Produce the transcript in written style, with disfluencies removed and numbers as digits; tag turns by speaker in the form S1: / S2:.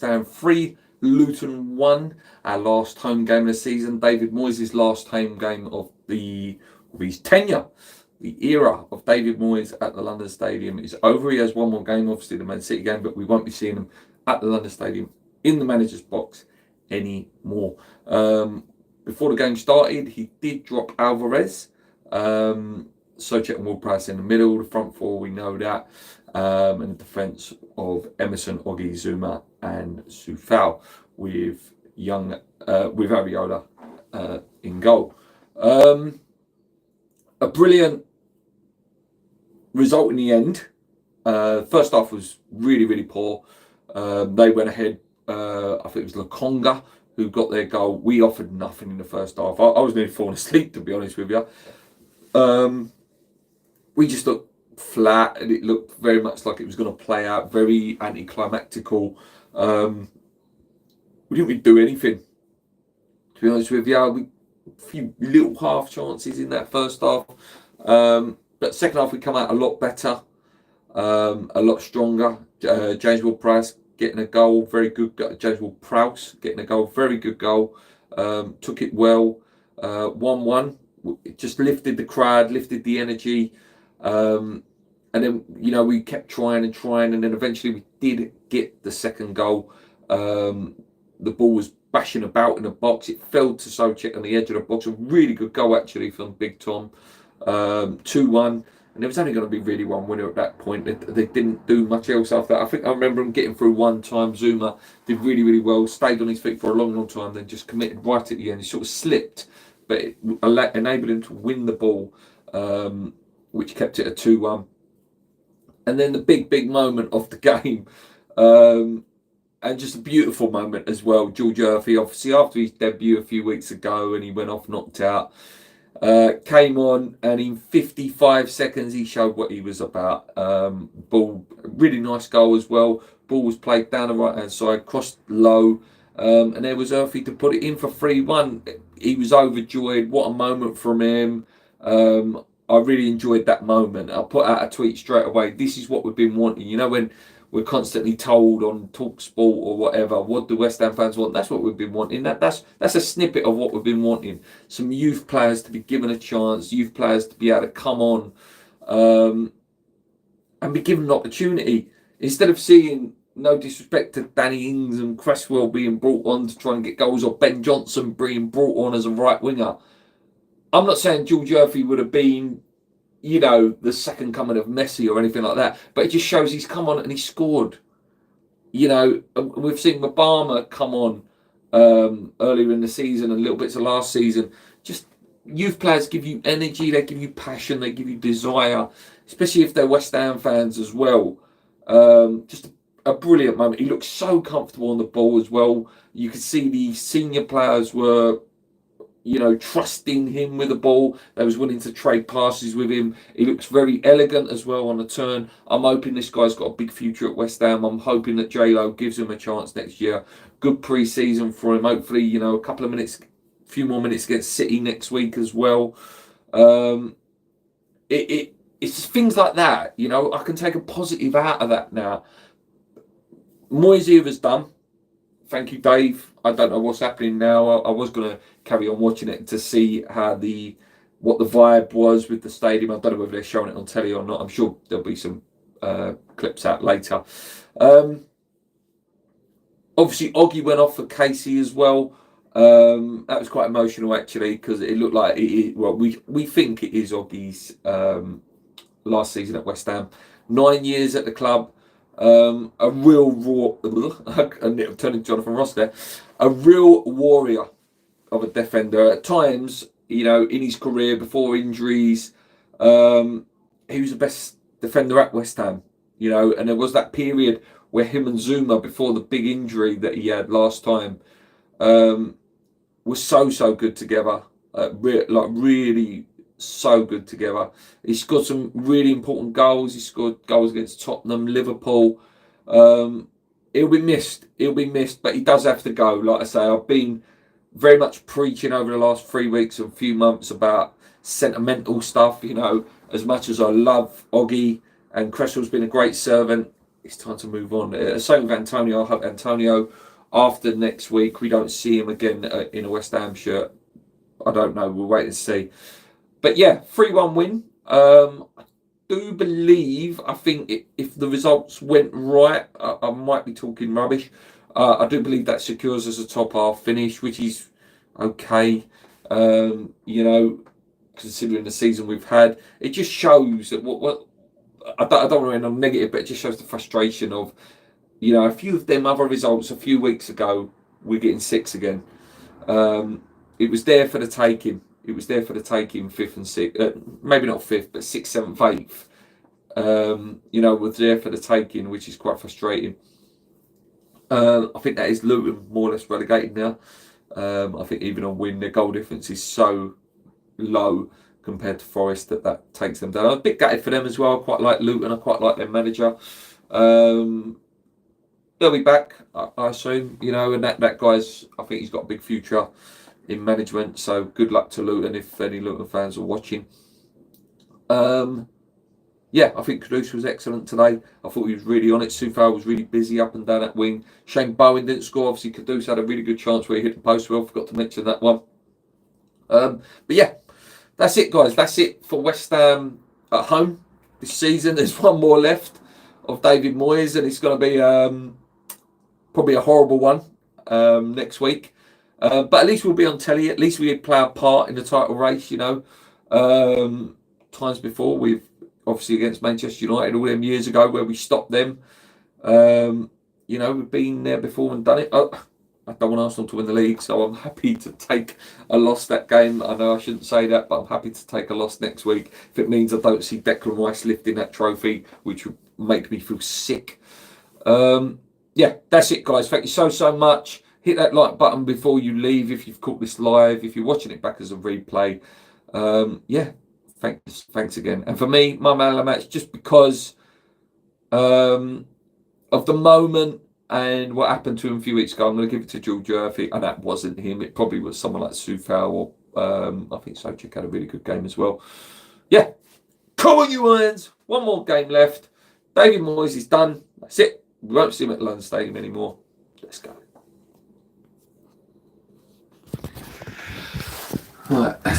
S1: Ham 3, Luton 1. Our last home game of the season. David Moyes' last home game of his tenure. The era of David Moyes at the London Stadium is over. He has one more game, obviously the Man City game, but we won't be seeing him at the London Stadium in the manager's box anymore. Before the game started, he did drop Alvarez. Soucek and Ward-Prowse in the middle. The front four, we know that. And the defence of Emerson, Oggy, Zuma and Sufal with Ariola in goal. A brilliant result in the end. First half was really, really poor. They went ahead. I think it was Lokonga who got their goal. We offered nothing in the first half. I was nearly falling asleep, to be honest with you. We just looked flat, and it looked very much like it was going to play out, very anticlimactical. We didn't really do anything, to be honest with you. A few little half chances in that first half, but second half we come out a lot better, a lot stronger. James Ward-Prowse getting a goal, very good. James Ward-Prowse getting a goal, very good goal. Took it well. 1-1. It just lifted the crowd, lifted the energy. And then, we kept trying, and then eventually we did get the second goal. The ball was bashing about in the box. It fell to Soucek on the edge of the box. A really good goal, actually, from Big Tom. 2-1. And there was only going to be really one winner at that point. They didn't do much else after that. I think I remember him getting through one time. Zuma did really, really well. Stayed on his feet for a long, long time. Then just committed right at the end. He sort of slipped, but it enabled him to win the ball, which kept it a 2-1. And then the big, big moment of the game, and just a beautiful moment as well. George Earthy, obviously after his debut a few weeks ago, and he went off knocked out, came on, and in 55 seconds he showed what he was about. Ball, really nice goal as well. Ball was played down the right hand side, crossed low, and there was Earthy to put it in for 3-1. He was overjoyed. What a moment from him. I really enjoyed that moment. I put out a tweet straight away. This is what we've been wanting. When we're constantly told on TalkSport or whatever, what do West Ham fans want? That's what we've been wanting. That's a snippet of what we've been wanting. Some youth players to be given a chance, youth players to be able to come on and be given an opportunity. Instead of seeing, no disrespect to Danny Ings and Cresswell being brought on to try and get goals, or Ben Johnson being brought on as a right winger. I'm not saying George Earthy would have been, the second coming of Messi or anything like that, but it just shows he's come on and he scored. We've seen Mabama come on earlier in the season and little bits of last season. Just youth players give you energy, they give you passion, they give you desire, especially if they're West Ham fans as well. Just a brilliant moment. He looked so comfortable on the ball as well. You could see the senior players were trusting him with the ball. They was willing to trade passes with him. He looks very elegant as well on the turn. I'm hoping this guy's got a big future at West Ham. I'm hoping that J-Lo gives him a chance next year. Good pre-season for him. Hopefully, a few more minutes against City next week as well. It's just things like that. I can take a positive out of that now. Moyes' era's done. Thank you, Dave. I don't know what's happening now. I was going to carry on watching it to see what the vibe was with the stadium. I don't know whether they're showing it on telly or not. I'm sure there'll be some clips out later. Obviously, Oggy went off for Casey as well. That was quite emotional, actually, because it looked like we think it is Oggy's last season at West Ham. 9 years at the club. A real raw, I'm turning Jonathan Ross there, a real warrior of a defender. At times, in his career before injuries, he was the best defender at West Ham, and there was that period where him and Zuma, before the big injury that he had last time, was so good together, really so good together. He scored some really important goals. He scored goals against Tottenham, Liverpool. He'll be missed, but he does have to go. Like I say, I've been very much preaching over the last 3 weeks and few months about sentimental stuff. As much as I love Oggy and Cresswell's been a great servant, it's time to move on. Same with Antonio. I hope Antonio, after next week, we don't see him again in a West Ham shirt. I don't know. We'll wait and see. But yeah, 3-1 win. I do believe, I think if the results went right, I might be talking rubbish. I do believe that secures us a top half finish, which is okay. You know, considering the season we've had, it just shows that what I don't want to end on negative, but it just shows the frustration of, you know, a few of them other results a few weeks ago, we're getting six again. It was there for the taking. It was there for the taking, fifth and sixth, maybe not fifth, but sixth, seventh, eighth. You know, was there for the taking, which is quite frustrating. I think that is Luton more or less relegated now. I think even on win, their goal difference is so low compared to Forest that takes them down. I'm a bit gutted for them as well. I quite like Luton. I quite like their manager. They'll be back, I assume, you know, and that guy's, I think he's got a big future in management. So good luck to Luton if any Luton fans are watching. Yeah, I think Kudus was excellent today. I thought he was really on it. Soufal was really busy up and down that wing. Shane Bowen didn't score. Obviously, Kudus had a really good chance where he hit the post well. Forgot to mention that one. But yeah, that's it, guys. That's it for West Ham at home this season. There's one more left of David Moyes, and it's going to be probably a horrible one next week. But at least we'll be on telly. At least we play a part in the title race, you know. Times before, we've obviously against Manchester United all them years ago where we stopped them. You know, we've been there before and done it. I don't want Arsenal to win the league, so I'm happy to take a loss that game. I know I shouldn't say that, but I'm happy to take a loss next week if it means I don't see Declan Rice lifting that trophy, which would make me feel sick. Yeah, that's it, guys. Thank you so much. Hit that like button before you leave if you've caught this live. If you're watching it back as a replay, yeah, thanks again. And for me, my man of the match, just because of the moment and what happened to him a few weeks ago, I'm going to give it to George Earthy, and that wasn't him. It probably was someone like Soufal, or I think Sojek had a really good game as well. Yeah, come on, you Irons. One more game left. David Moyes is done. That's it. We won't see him at London Stadium anymore. Let's go. Right.